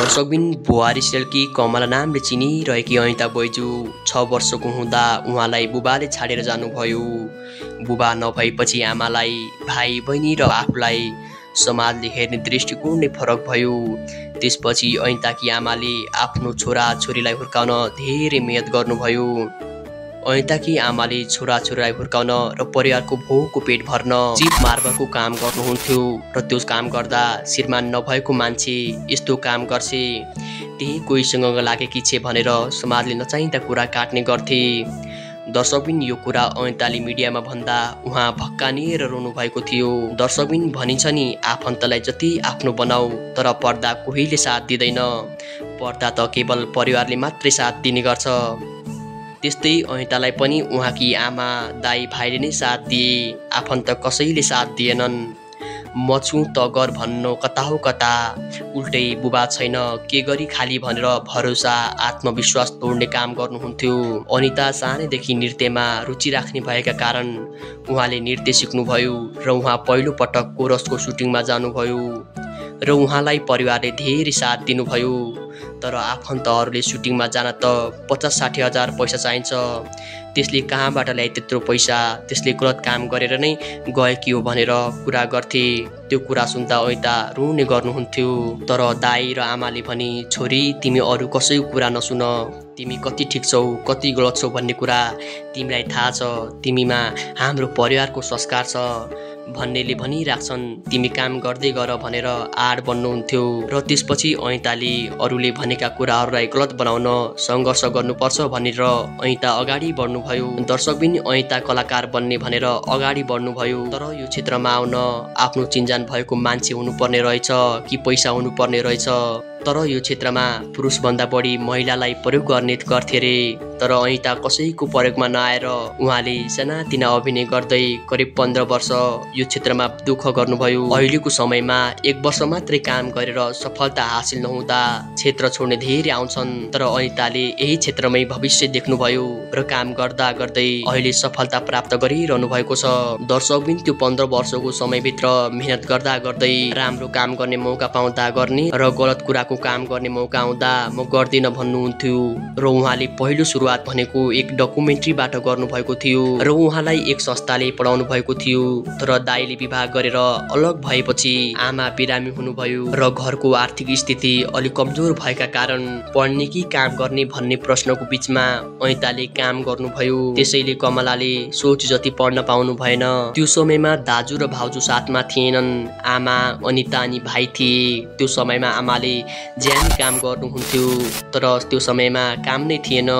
दर्शकबिन बुहारी सिरियलकी कमला नामले चिनिरहेकी अनिता बैजू 6 वर्षको हुँदा उहाँलाई बुबाले छाडेर जानुभयो। बुबा नभएपछि आमालाई, भाइ बहिनी र आफूलाई समाजले हेर्ने दृष्टिकोण नै फरक भयो। त्यसपछि अनिताकी आमाले आफ्नो छोरा छोरीलाई हुर्काउन धेरै मेहनत गर्नुभयो। अनिताकी आमाले छोरा छोरीलाई हुर्काउन र परिवारको भोकको पेट भर्न चिप मार्बलको काम गर्नुहुन्थ्यो र त्यो काम गर्दा श्रीमान नभएको मान्छे यस्तो काम गर्छे, त्यही कोहीसँग लागेकी छे भनेर समाजले नचाहिँदा कुरा काट्ने गर्थे। दर्शकबिन यो कुरा अनिताले मिडियामा भन्दा उहाँ भक्कानिएर रोनु भएको थियो। दर्शकबिन भनिन्छ नि, आफन्तलाई जति आफ्नो बनाऊ तर पर्दा कोहीले साथ दिँदैन, पर्दा त केवल परिवारले मात्रै साथ दिने गर्छ। त्यस्तै अनितालाई पनि उहाँकी आमा दाई भाइले नै साथ दिए, आफन्त कसैले साथ दिएनन्। म छु त गर भन्नु कता हो कता, उल्टै बुबा छैन के गरी खाली भनेर भरोसा आत्मविश्वास तोड्ने काम गर्नुहुन्थ्यो। अनिता सानैदेखि नृत्यमा रुचि राख्ने भएका कारण उहाँले नृत्य सिक्नुभयो र उहाँ पहिलो पटक कोरसको सुटिङमा जानुभयो र उहाँलाई परिवारले धेरै साथ दिनुभयो। तर आफन्तहरूले सुटिङमा जान त 50-60 हजार पैसा चाहिन्छ, त्यसले कहाँबाट ल्याए त्यत्रो पैसा, त्यसले गलत काम गरेर नै गएकी हो भनेर कुरा गर्थे। त्यो कुरा सुन्दा अनिता रुने गर्नुहुन्थ्यो। तर दाई र आमाले भने, छोरी तिमी अरू कसैको कुरा नसुन, तिमी कति ठिक छौ कति गलत छौ भन्ने कुरा तिमीलाई थाहा छ, तिमीमा हाम्रो परिवारको संस्कार छ भन्नेले भनिराख्छन्, तिमी काम गर्दै गर भनेर आड बन्नुहुन्थ्यो। र त्यसपछि अनिताले अरूले भनेका कुराहरूलाई गलत बनाउन सङ्घर्ष गर्नुपर्छ भनेर अनिता अगाडि बढ्नुभयो। दर्शकबिन अनिता कलाकार बन्ने भनेर अगाडि बढ्नुभयो। तर यो क्षेत्रमा आउन आफ्नो चिन्जान भएको मान्छे हुनुपर्ने रहेछ कि पैसा हुनुपर्ने रहेछ। तर यो क्षेत्रमा पुरुषभन्दा बढी महिलालाई प्रयोग गर्ने गर्थे रे। तर अनिता कसैको प्रयोगमा नआएर उहाँले सानातिना अभिनय गर्दै करिब 15 वर्ष यो क्षेत्रमा दुःख गर्नुभयो। अहिलेको समयमा 1 वर्ष मात्रै काम गरेर सफलता हासिल नहुँदा क्षेत्र छोड्ने धेरै आउँछन्। तर अनिताले यही क्षेत्रमै भविष्य देख्नुभयो र काम गर्दा गर्दै अहिले सफलता प्राप्त गरिरहनु भएको छ। दर्शकबिन त्यो 15 वर्षको समयभित्र मेहनत गर्दा गर्दै राम्रो काम गर्ने मौका पाउँदा गर्ने र गलत कुराको काम गर्ने मौका आउँदा म गर्दिन भन्नुहुन्थ्यो। र उहाँले पहिलो सुरुवात भनेको एक डकुमेन्ट्रीबाट गर्नुभएको थियो र उहाँलाई एक संस्थाले पढाउनु भएको थियो। तर दाइले विवाह गरेर अलग भएपछि आमा बिरामी हुनुभयो र घरको आर्थिक स्थिति अलि कमजोर भएका कारण पढ्ने कि काम गर्ने भन्ने प्रश्नको बीचमा अनिताले काम गर्नुभयो। त्यसैले कमलाले सोच जति पढ्न पाउनु भएन। त्यो समयमा दाजु र भाउजू साथमा थिएनन्, आमा अनिता अनि भाइ थिए। त्यो समयमा आमाले ज्यान काम गर्नुहुन्थ्यो, तर त्यो समयमा काम नै थिएन।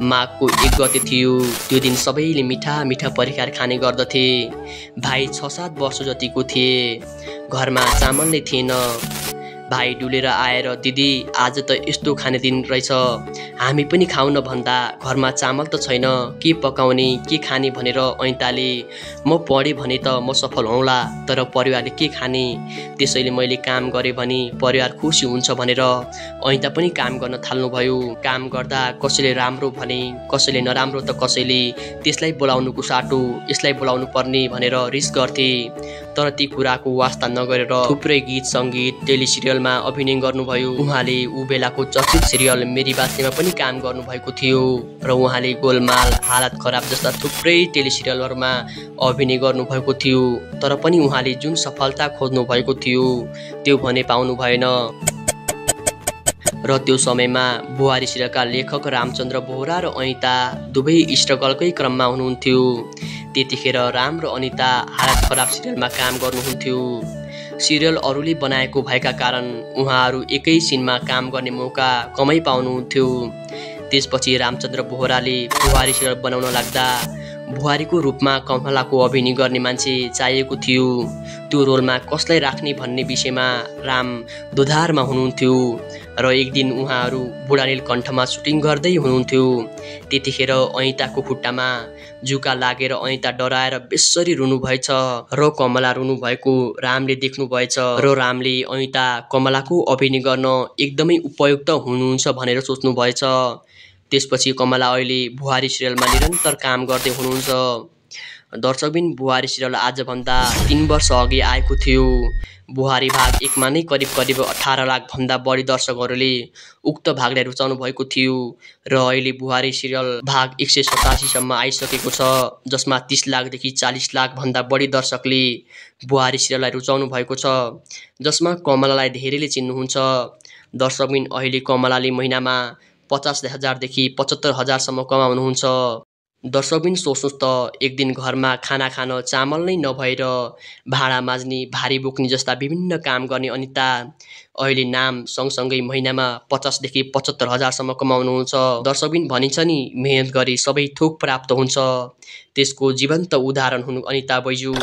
माघको 1 गते थियो, त्यो दिन सबैले मिठा मिठा परिकार खाने गर्दथे। भाइ 6-7 वर्ष जतिको थिए, घरमा चामल नै थिएन। भाइ डुलेर आएर, दिदी आज त यस्तो खाने दिन रहेछ, हामी पनि खाऊ न भन्दा घरमा चामल त छैन, के पकाउने के खाने भनेर अनिताले, म पढेँ भने त म सफल हौँला, तर परिवारले के खाने, त्यसैले मैले काम गरेँ भने परिवार खुसी हुन्छ भनेर अनिता पनि काम गर्न थाल्नुभयो। काम गर्दा कसैले राम्रो भने, कसैले नराम्रो त कसैले त्यसलाई बोलाउनुको साटो यसलाई बोलाउनु पर्ने भनेर रिस गर्थे। तर ती कुराको वास्ता नगरेर थुप्रै गीत सङ्गीत टेलिसिरियलमा अभिनय गर्नुभयो। उहाँले ऊ बेलाको चर्चित सिरियल मेरी बासेमा पनि काम गर्नुभएको थियो र उहाँले गोलमाल, हालत खराब जस्ता थुप्रै टेलिसिरियलहरूमा अभिनय गर्नुभएको थियो। तर पनि उहाँले जुन सफलता खोज्नु भएको थियो त्यो भने पाउनु भएन। र त्यो समयमा बुहारी सिरियलका लेखक रामचन्द्र बोहरा र अनिता दुवै स्ट्रगलकै क्रममा हुनुहुन्थ्यो। त्यतिखेर राम र अनिता हालत खराब सिरियलमा काम गर्नुहुन्थ्यो। सिरियल अरूले बनाएको भएका कारण उहाँहरू एकै सिनमा काम गर्ने मौका कमै पाउनुहुन्थ्यो। त्यसपछि रामचन्द्र बोहराले बुहारी सिरियल बनाउन लाग्दा बुहारीको रूपमा कमलाको अभिनय गर्ने मान्छे चाहिएको थियो। त्यो रोलमा कसलाई राख्ने भन्ने विषयमा राम दोधारमा हुनुहुन्थ्यो र एक दिन उहाँहरू बुढा नीलकण्ठमा सुटिङ गर्दै हुनुहुन्थ्यो। त्यतिखेर अनिताको खुट्टामा जुका लागेर अनिता डराएर बेसरी रुनुभएछ र कमला रुनुभएको रामले देख्नुभएछ र रामले अनिता कमलाको अभिनय गर्न एकदमै उपयुक्त हुनुहुन्छ भनेर सोच्नुभएछ। त्यसपछि कमला अहिले बुहारी सिरियलमा निरन्तर काम गर्दै हुनुहुन्छ दर्शकबिन बुहारी सिरियल आजभन्दा 3 वर्ष अघि आएको थियो। बुहारी भाग 1 मा नै करिब 18 लाख भन्दा बढी दर्शकहरूले उक्त भागलाई रुचाउनु भएको थियो र अहिले बुहारी सिरियल भाग 187 सम्म आइसकेको छ, जसमा 30 लाखदेखि 40 लाख भन्दा बढी दर्शकले बुहारी सिरियललाई रुचाउनु भएको छ, जसमा कमलालाई धेरैले चिन्नुहुन्छ। दर्शकबिन अहिले कमलाले महिनामा 50,000 देखि 75,000 सम्म कमाउनुहुन्छ। दर्शकबिन सोच्नुहोस् त, एक दिन घरमा खाना खान चामल नै नभएर भाँडा माझ्ने, भारी बोक्ने जस्ता विभिन्न काम गर्ने अनिता अहिले नाम सँगसँगै महिनामा 50 देखि 75,000 सम्म कमाउनुहुन्छ। दर्शकबिन भनिन्छ नि, मेहनत गरी सबै थोक प्राप्त हुन्छ, त्यसको जीवन्त उदाहरण हुनु अनिता बैजू।